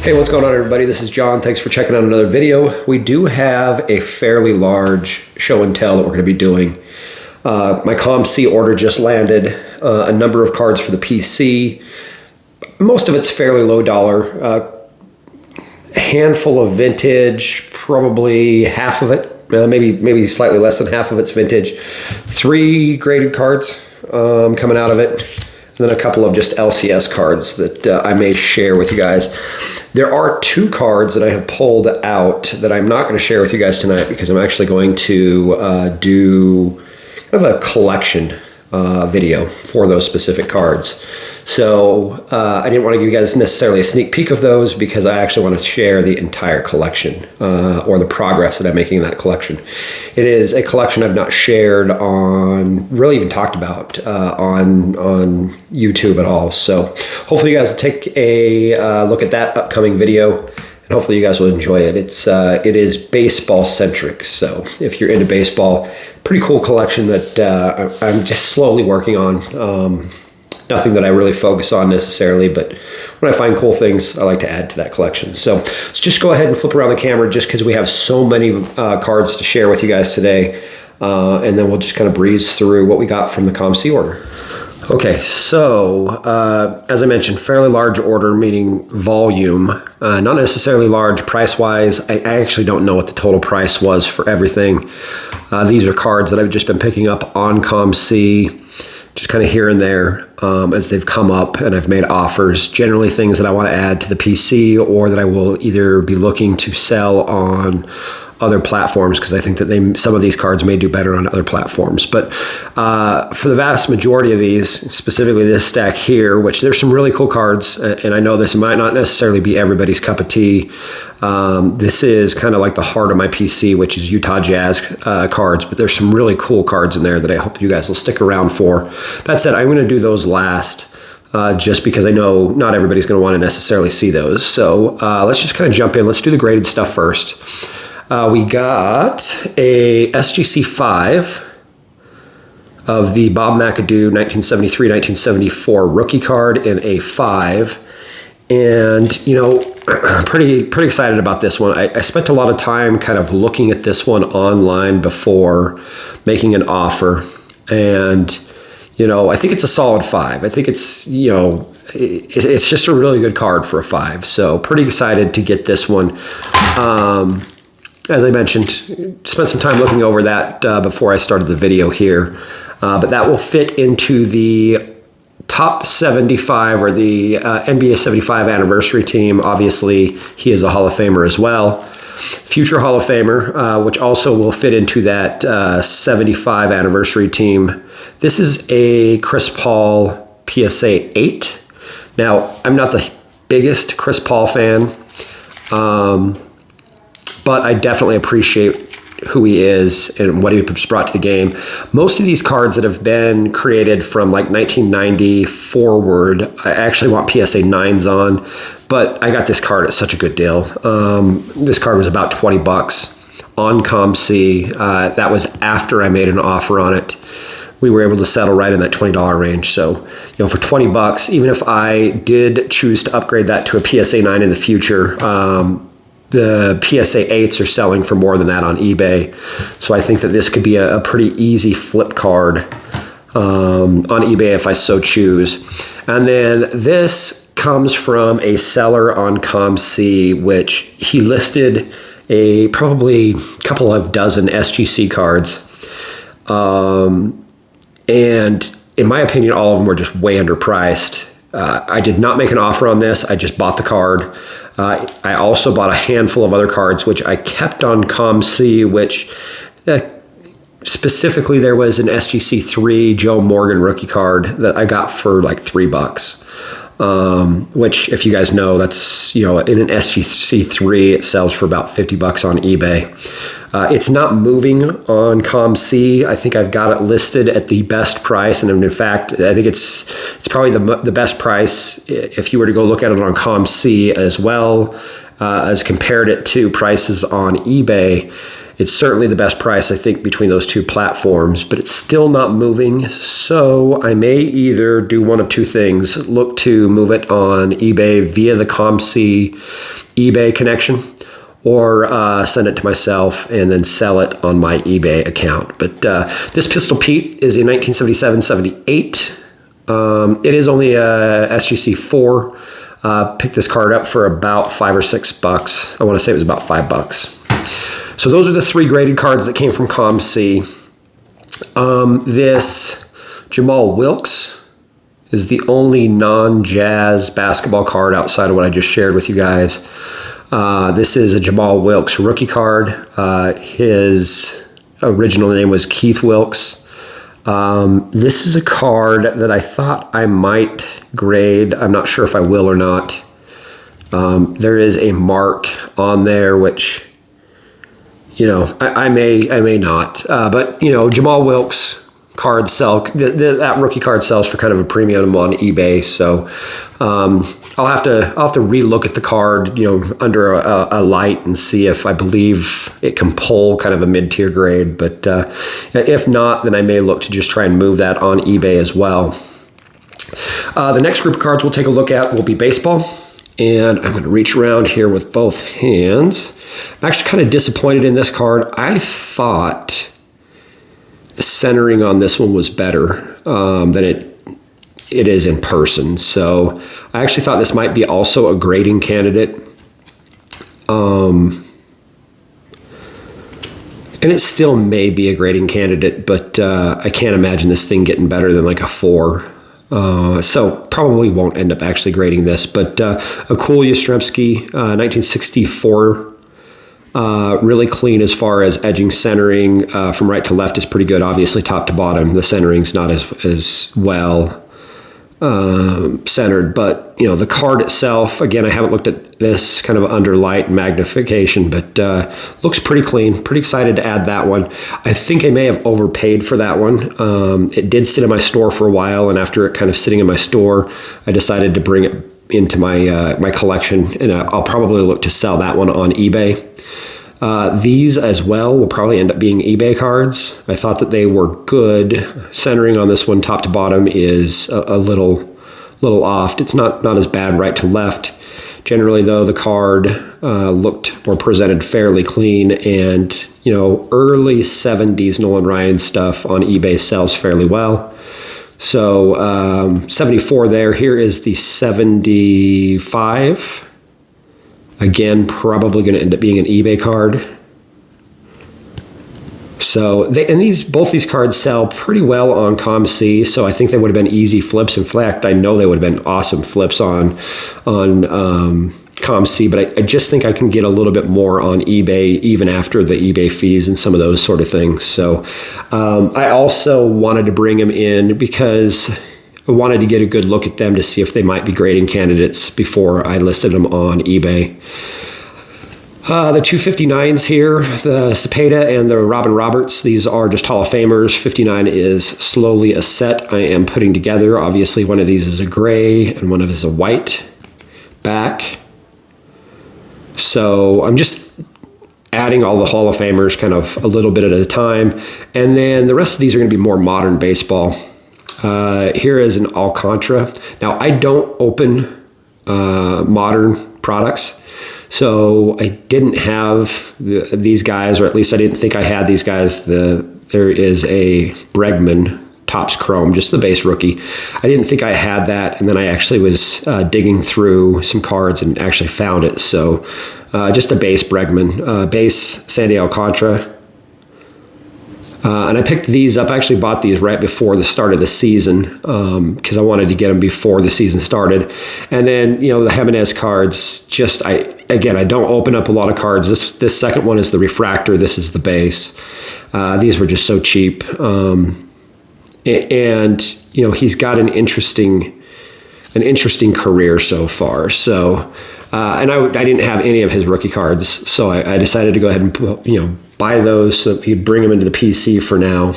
Hey, what's going on, everybody? This is John. Thanks for checking out another video. We do have a fairly large show and tell that we're going to be doing. My COMC order just landed, a number of cards for the PC. Most of it's fairly low dollar. A handful of vintage, probably half of it, maybe slightly less than half of it's vintage. 3 graded cards coming out of it. And then a couple of just LCS cards that I may share with you guys. There are 2 cards that I have pulled out that I'm not going to share with you guys tonight because I'm actually going to do kind of a collection video for those specific cards. So I didn't want to give you guys necessarily a sneak peek of those because I actually want to share the entire collection or the progress that I'm making in that collection. It is a collection I've not shared on, really even talked about on YouTube at all. So hopefully you guys will take a look at that upcoming video and hopefully you guys will enjoy it. It is baseball centric. So if you're into baseball, pretty cool collection that I'm just slowly working on. Nothing that I really focus on necessarily, but when I find cool things, I like to add to that collection. So let's just go ahead and flip around the camera just because we have so many cards to share with you guys today. And then we'll just kind of breeze through what we got from the COMC order. Okay, so as I mentioned, fairly large order, meaning volume. Not necessarily large price-wise. I actually don't know what the total price was for everything. These are cards that I've just been picking up on COMC, just kind of here and there as they've come up and I've made offers. Generally things that I want to add to the PC or that I will either be looking to sell on other platforms because I think that some of these cards may do better on other platforms. But for the vast majority of these, specifically this stack here, which there's some really cool cards, and I know this might not necessarily be everybody's cup of tea. This is kind of like the heart of my PC, which is Utah Jazz cards, but there's some really cool cards in there that I hope you guys will stick around for. That said, I'm going to do those last. Just because I know not everybody's going to want to necessarily see those. So let's just kind of jump in. Let's do the graded stuff first. We got a SGC 5 of the Bob McAdoo 1973-1974 rookie card in a 5. And, you know, pretty excited about this one. I spent a lot of time kind of looking at this one online before making an offer. And, you know, I think it's a solid 5. I think it's, you know, it's just a really good card for a 5. So pretty excited to get this one. As I mentioned, spent some time looking over that before I started the video here. But that will fit into the top 75 or the NBA 75 anniversary team. Obviously, he is a Hall of Famer as well. Future Hall of Famer, which also will fit into that 75 anniversary team. This is a Chris Paul PSA 8. Now, I'm not the biggest Chris Paul fan. But I definitely appreciate who he is and what he brought to the game. Most of these cards that have been created from like 1990 forward, I actually want PSA 9s on, but I got this card at such a good deal. This card was about $20 on COMC. That was after I made an offer on it. We were able to settle right in that $20 range. So, you know, for $20, even if I did choose to upgrade that to a PSA 9 in the future, the PSA 8s are selling for more than that on eBay. So I think that this could be a pretty easy flip card on eBay if I so choose. And then this comes from a seller on COMC, which he listed probably a couple of dozen SGC cards. And in my opinion, all of them were just way underpriced. I did not make an offer on this. I just bought the card. I also bought a handful of other cards, which I kept on COMC, which specifically there was an SGC 3 Joe Morgan rookie card that I got for like $3. Which, if you guys know, that's, you know, in an SGC 3, it sells for about $50 on eBay. It's not moving on COMC. I think I've got it listed at the best price, and in fact, I think it's probably the best price if you were to go look at it on COMC as well as compared it to prices on eBay. It's certainly the best price, I think, between those two platforms, but it's still not moving. So I may either do one of two things: look to move it on eBay via the COMC eBay connection, or send it to myself and then sell it on my eBay account. But this Pistol Pete is a 1977-78. It is only a SGC 4. Picked this card up for about $5 or $6. I want to say it was about $5. So those are the three graded cards that came from COMC. This Jamal Wilkes is the only non-Jazz basketball card outside of what I just shared with you guys. This is a Jamal Wilkes rookie card. His original name was Keith Wilkes. This is a card that I thought I might grade. I'm not sure if I will or not. There is a mark on there, which, I may not. But Jamal Wilkes cards sell. That rookie card sells for kind of a premium on eBay. So I'll have to relook at the card, under a light and see if I believe it can pull kind of a mid-tier grade. But if not, then I may look to just try and move that on eBay as well. The next group of cards we'll take a look at will be baseball. And I'm going to reach around here with both hands. I'm actually kind of disappointed in this card. I thought the centering on this one was better than it is in person. So I actually thought this might be also a grading candidate. And it still may be a grading candidate, but I can't imagine this thing getting better than like a 4. So probably won't end up actually grading this, but a cool Yastrzemski, 1964. Really clean as far as edging, centering from right to left is pretty good. Obviously top to bottom, the centering's not as well centered, but the card itself, again, I haven't looked at this kind of under light magnification, but looks pretty clean. Pretty excited to add that one. I think I may have overpaid for that one. It did sit in my store for a while, and after it kind of sitting in my store, I decided to bring it into my collection, and I'll probably look to sell that one on eBay. These as well will probably end up being eBay cards. I thought that they were good. Centering on this one, top to bottom, is a little off. It's not as bad right to left. Generally, though, the card looked or presented fairly clean, and early 70s Nolan Ryan stuff on eBay sells fairly well. So 74 there. Here is the 75. Again, probably going to end up being an eBay card. So both these cards sell pretty well on COMC, so I think they would have been easy flips. In fact, I know they would have been awesome flips on COMC, but I just think I can get a little bit more on eBay even after the eBay fees and some of those sort of things. So I also wanted to bring them in because I wanted to get a good look at them to see if they might be grading candidates before I listed them on eBay. The 259s here, the Cepeda and the Robin Roberts, these are just Hall of Famers. 59 is slowly a set I am putting together. Obviously, one of these is a gray and one of is a white back. So I'm just adding all the Hall of Famers kind of a little bit at a time. And then the rest of these are going to be more modern baseball. Here is an Alcantara. Now, I don't open modern products, so I didn't have these guys, or at least I didn't think I had these guys. There is a Bregman Topps Chrome, just the base rookie. I didn't think I had that, and then I actually was digging through some cards and actually found it. So just a base Bregman, base Sandy Alcantara. And I picked these up. I actually bought these right before the start of the season because I wanted to get them before the season started. And then, the Jimenez cards, I don't open up a lot of cards. This second one is the refractor. This is the base. These were just so cheap. And he's got an interesting career so far. So, and I didn't have any of his rookie cards, so I decided to go ahead and buy those so he'd bring them into the PC for now.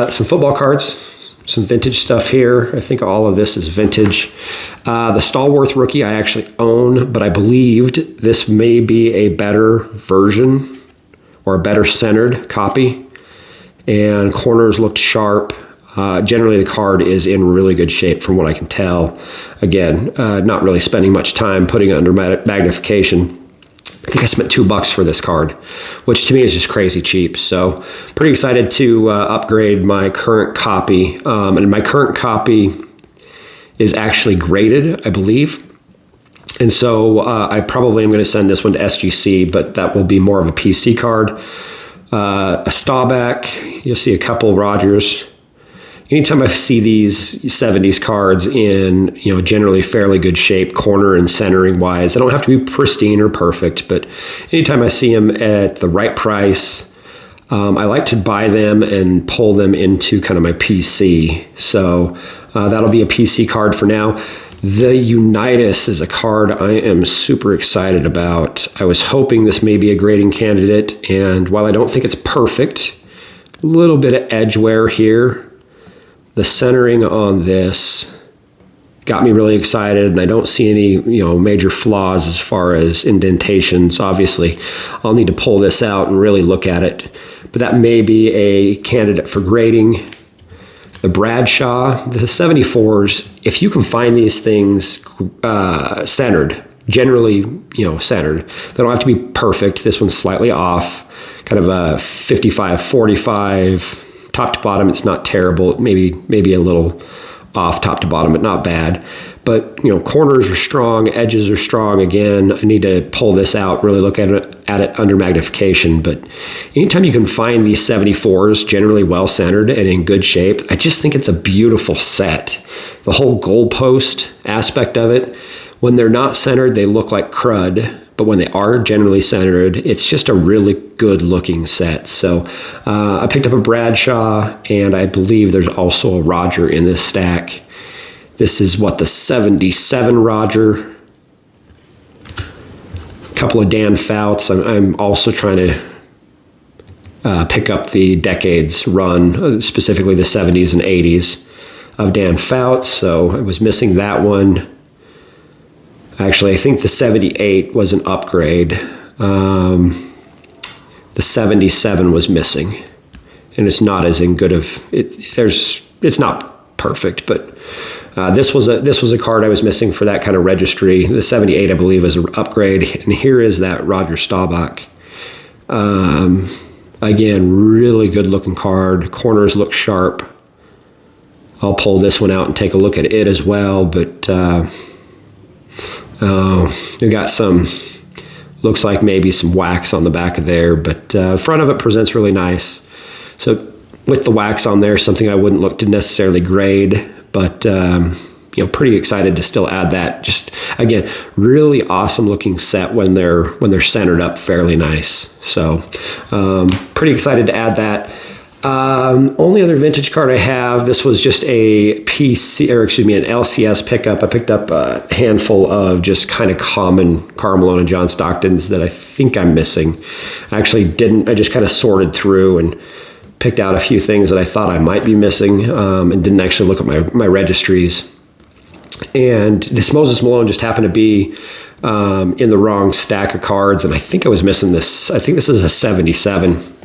Some football cards, some vintage stuff here. I think all of this is vintage. The Stallworth rookie I actually own, but I believed this may be a better version or a better centered copy, and corners looked sharp. Generally, the card is in really good shape from what I can tell. Again, not really spending much time putting it under magnification. I think I spent $2 for this card, which to me is just crazy cheap. So pretty excited to upgrade my current copy. And my current copy is actually graded, I believe. And so I probably am going to send this one to SGC, but that will be more of a PC card. A Staubach, you'll see a couple Rogers. Anytime I see these 70s cards in, generally fairly good shape, corner and centering wise, they don't have to be pristine or perfect, but anytime I see them at the right price, I like to buy them and pull them into kind of my PC. So that'll be a PC card for now. The Unitas is a card I am super excited about. I was hoping this may be a grading candidate, and while I don't think it's perfect, a little bit of edge wear here. The centering on this got me really excited, and I don't see any, major flaws as far as indentations. Obviously, I'll need to pull this out and really look at it, but that may be a candidate for grading. The Bradshaw, the 74s, if you can find these things centered, generally, centered, they don't have to be perfect. This one's slightly off, kind of a 55-45. Top to bottom, it's not terrible. Maybe a little off top to bottom, but not bad. But corners are strong, edges are strong. Again, I need to pull this out, really look at it under magnification. But anytime you can find these 74s generally well centered and in good shape, I just think it's a beautiful set. The whole goalpost aspect of it, when they're not centered, they look like crud. But when they are generally centered, it's just a really good looking set. So I picked up a Bradshaw, and I believe there's also a Roger in this stack. This is the 77 Roger. A couple of Dan Fouts. I'm also trying to pick up the decades run, specifically the 70s and 80s of Dan Fouts. So I was missing that one. Actually, I think the 78 was an upgrade. The 77 was missing, and it's not as in good of it. It's not perfect, but this was a card I was missing for that kind of registry. The 78, I believe, is an upgrade, and here is that Roger Staubach. Again, really good looking card. Corners look sharp. I'll pull this one out and take a look at it as well, but. We've got some, looks like maybe some wax on the back of there, but front of it presents really nice. So with the wax on there, something I wouldn't look to necessarily grade, but pretty excited to still add that. Just again, really awesome looking set when they're centered up fairly nice. So pretty excited to add that. Only other vintage card I have, this was just an LCS pickup. I picked up a handful of just kind of common Karl Malone and John Stocktons that I think I'm missing. I just kind of sorted through and picked out a few things that I thought I might be missing, and didn't actually look at my registries. And this Moses Malone just happened to be in the wrong stack of cards, and I think I was missing this. I think this is a 77.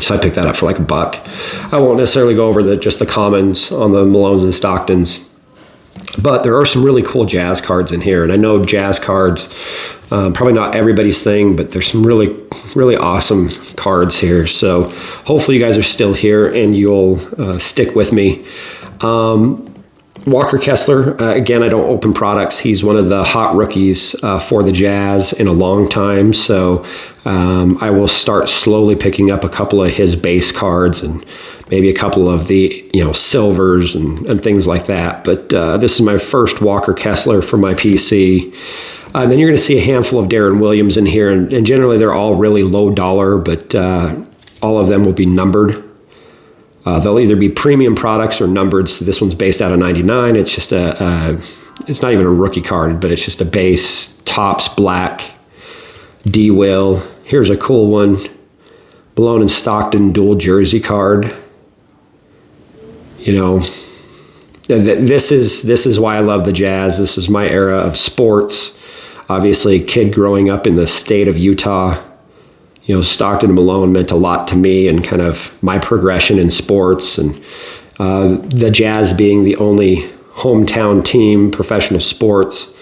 So I picked that up for like $1. I won't necessarily go over just the commons on the Malones and Stocktons, but there are some really cool jazz cards in here. And I know jazz cards, probably not everybody's thing, but there's some really, really awesome cards here. So hopefully you guys are still here and you'll stick with me. Walker Kessler, again, I don't open products. He's one of the hot rookies for the Jazz in a long time. So I will start slowly picking up a couple of his base cards and maybe a couple of the silvers and things like that. But this is my first Walker Kessler for my PC. And then you're going to see a handful of Darren Williams in here. And generally they're all really low dollar, but all of them will be numbered. They'll either be premium products or numbered. So this one's based out of 99. It's just it's not even a rookie card, but it's just a base, tops black, D-Will. Here's a cool one. Malone and Stockton dual jersey card. This is why I love the Jazz. This is my era of sports. Obviously, a kid growing up in the state of Utah. Stockton and Malone meant a lot to me and kind of my progression in sports, and the Jazz being the only hometown team, professional sports.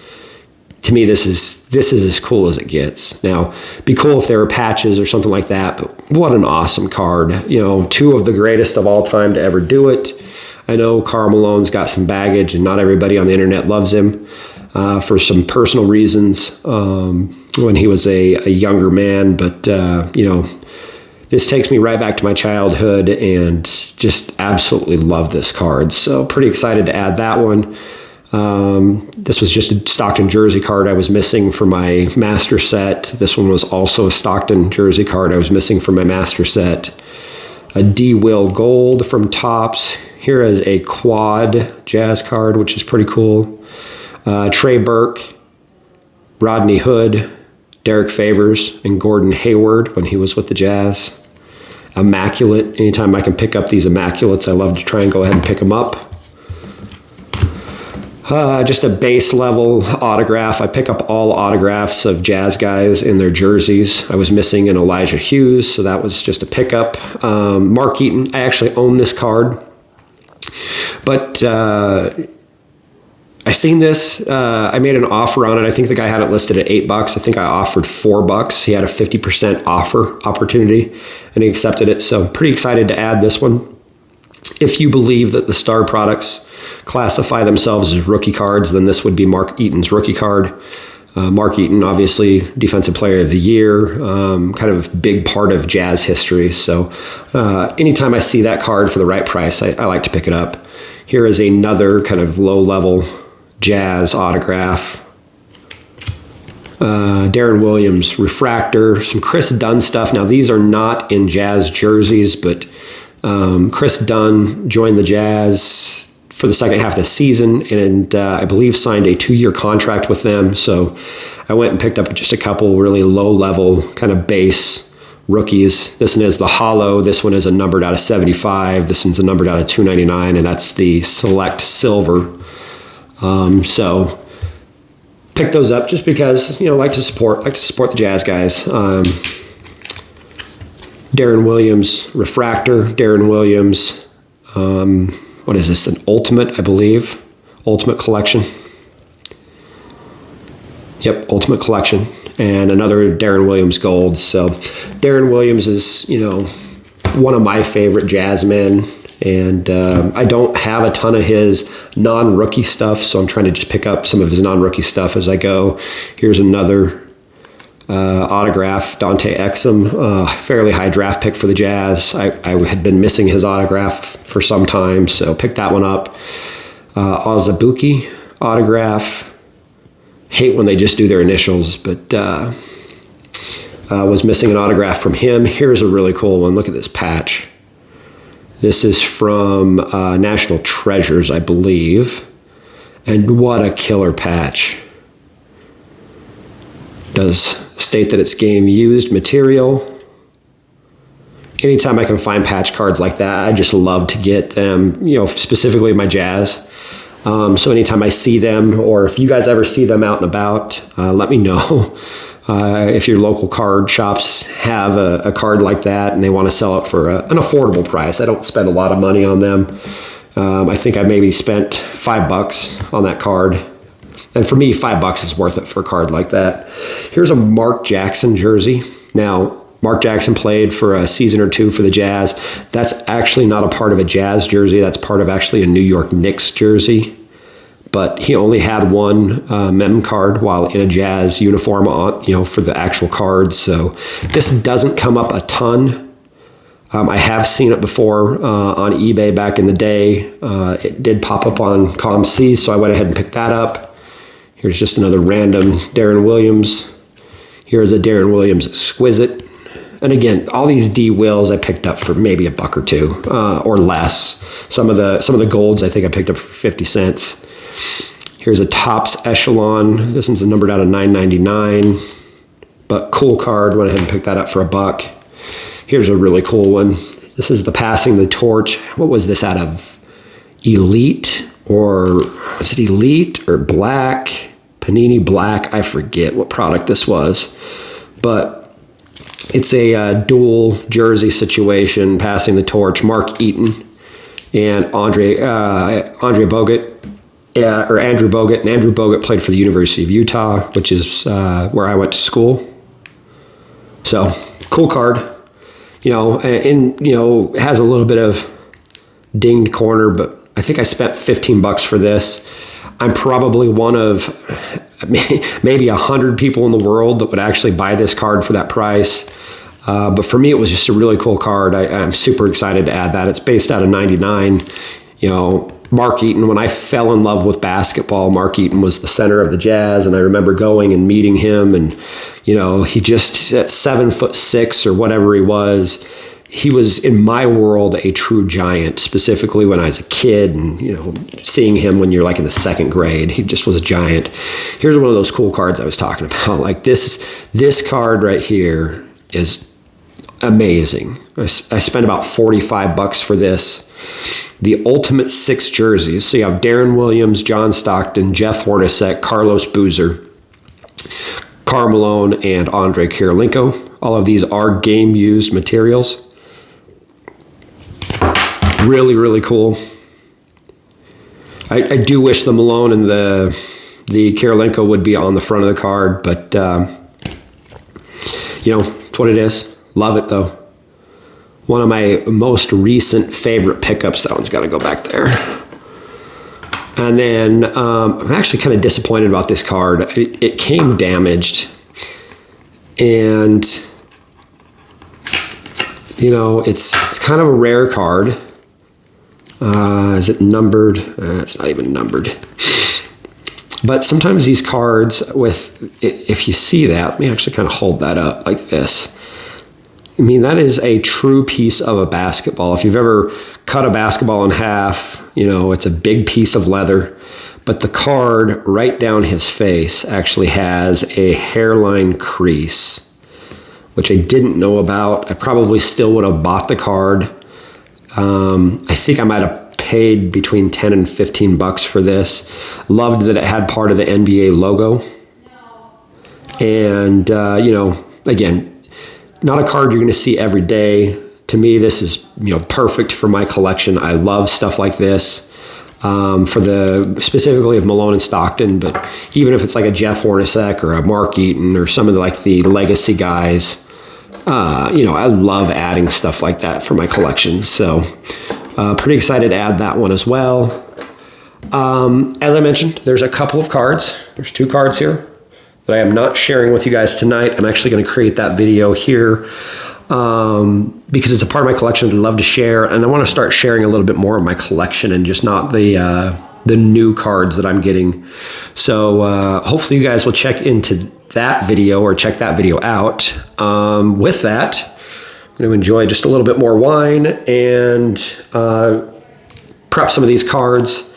To me, this is as cool as it gets. Now, it'd be cool if there were patches or something like that, but what an awesome card. Two of the greatest of all time to ever do it. I know Karl Malone's got some baggage, and not everybody on the internet loves him for some personal reasons when he was a younger man. But, this takes me right back to my childhood and just absolutely love this card. So pretty excited to add that one. This was just a Stockton jersey card I was missing for my master set. This one was also a Stockton jersey card I was missing for my master set. A D-Will Gold from Topps. Here is a quad Jazz card, which is pretty cool. Trey Burke, Rodney Hood, Derek Favors, and Gordon Hayward when he was with the Jazz. Immaculate. Anytime I can pick up these immaculates, I love to try and go ahead and pick them up. Just a base level autograph. I pick up all autographs of Jazz guys in their jerseys. I was missing an Elijah Hughes, so that was just a pickup. Mark Eaton, I actually own this card. But I seen this. I made an offer on it. I think the guy had it listed at $8. I think I offered $4. He had a 50% offer opportunity, and he accepted it. So I'm pretty excited to add this one. If you believe that the Star products classify themselves as rookie cards, then this would be Mark Eaton's rookie card. Mark Eaton, obviously Defensive Player of the Year, kind of a big part of Jazz history. So anytime I see that card for the right price, I like to pick it up. Here is another kind of low-level Jazz autograph. Darren Williams refractor, some Chris Dunn stuff. Now these are not in Jazz jerseys, but Chris Dunn joined the Jazz for the second half of the season, and I believe signed a 2-year contract with them. So I went and picked up just a couple really low-level kind of base rookies. This one is the hollow. This one is a numbered out of 75. This one's a numbered out of 299, and that's the select silver. So pick those up just because, like to support the Jazz guys. Darren Williams refractor. Darren Williams, what is this? An Ultimate, I believe. Ultimate Collection. Yep, Ultimate Collection. And another Darren Williams Gold. So Darren Williams is, one of my favorite Jazz men. And I don't have a ton of his non-rookie stuff, so I'm trying to just pick up some of his non-rookie stuff as I go. Here's another autograph, Dante Exum, fairly high draft pick for the Jazz. I had been missing his autograph for some time, so picked that one up. Ozabuki autograph. Hate when they just do their initials, but was missing an autograph from him. Here's a really cool one. Look at this patch. This is from National Treasures, I believe. And what a killer patch. Does state that it's game used material. Anytime I can find patch cards like that, I just love to get them, specifically my Jazz. So anytime I see them, or if you guys ever see them out and about, let me know. If your local card shops have a card like that and they want to sell it for an affordable price. I don't spend a lot of money on them. I think I maybe spent $5 on that card. And for me, $5 is worth it for a card like that. Here's a Mark Jackson jersey. Now, Mark Jackson played for a season or two for the Jazz. That's actually not a part of a Jazz jersey. That's part of actually a New York Knicks jersey. But he only had one mem card while in a Jazz uniform on, for the actual cards. So this doesn't come up a ton. I have seen it before on eBay back in the day. It did pop up on COMC, so I went ahead and picked that up. Here's just another random Darren Williams. Here's a Darren Williams Exquisite. And again, all these D Wills I picked up for maybe $1 or $2 or less. Some of the golds I think I picked up for 50 cents. Here's a Topps Echelon. This one's numbered out of 999, but cool card. Went ahead and picked that up for $1. Here's a really cool one. This is the Passing the Torch. What was this out of? Elite, or is it Elite or Black? Panini Black. I forget what product this was, but It's a dual jersey situation, passing the torch. Mark Eaton and Andrew Bogut. Andrew Bogut. And Andrew Bogut played for the University of Utah, which is where I went to school. So, cool card. It has a little bit of dinged corner, but I think I spent $15 for this. I'm probably one of maybe 100 people in the world that would actually buy this card for that price. But for me, it was just a really cool card. I'm super excited to add that. It's based out of '99. Mark Eaton, when I fell in love with basketball, Mark Eaton was the center of the Jazz, and I remember going and meeting him, and he just at 7'6" or whatever he was in my world a true giant, specifically when I was a kid, and seeing him when you're like in the second grade, he just was a giant. Here's one of those cool cards I was talking about. Like this card right here is amazing. I spent about $45 for this. The Ultimate 6 jerseys. So you have Darren Williams, John Stockton, Jeff Hornacek, Carlos Boozer, Karl Malone, and Andrei Kirilenko. All of these are game-used materials. Really, really cool. I do wish the Malone and the Kirilenko would be on the front of the card, but it's what it is. Love it though. One of my most recent favorite pickups. That one's got to go back there. And then I'm actually kind of disappointed about this card. It came damaged, and it's kind of a rare card. Is it numbered? It's not even numbered. But sometimes these cards, if you see that, let me actually kind of hold that up like this. I mean, that is a true piece of a basketball. If you've ever cut a basketball in half, it's a big piece of leather. But the card right down his face actually has a hairline crease, which I didn't know about. I probably still would have bought the card. I think I might have paid between $10 and $15 for this. Loved that it had part of the NBA logo. And, again, not a card you're going to see every day. To me, this is perfect for my collection. I love stuff like this, specifically of Malone and Stockton. But even if it's like a Jeff Hornacek or a Mark Eaton or some of the legacy guys, I love adding stuff like that for my collection. So pretty excited to add that one as well. As I mentioned, there's a couple of cards. There's 2 cards here that I am not sharing with you guys tonight. I'm actually going to create that video here because it's a part of my collection I'd love to share, and I want to start sharing a little bit more of my collection and just not the new cards that I'm getting. So hopefully you guys will check into that video or check that video out. With that, I'm going to enjoy just a little bit more wine and prep some of these cards.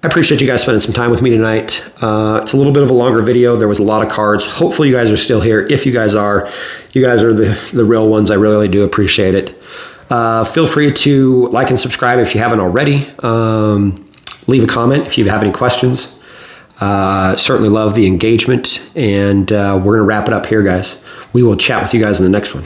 I appreciate you guys spending some time with me tonight. It's a little bit of a longer video. There was a lot of cards. Hopefully you guys are still here. If you guys are the real ones. I really do appreciate it. Feel free to like and subscribe if you haven't already. Leave a comment if you have any questions. Certainly love the engagement. And we're going to wrap it up here, guys. We will chat with you guys in the next one.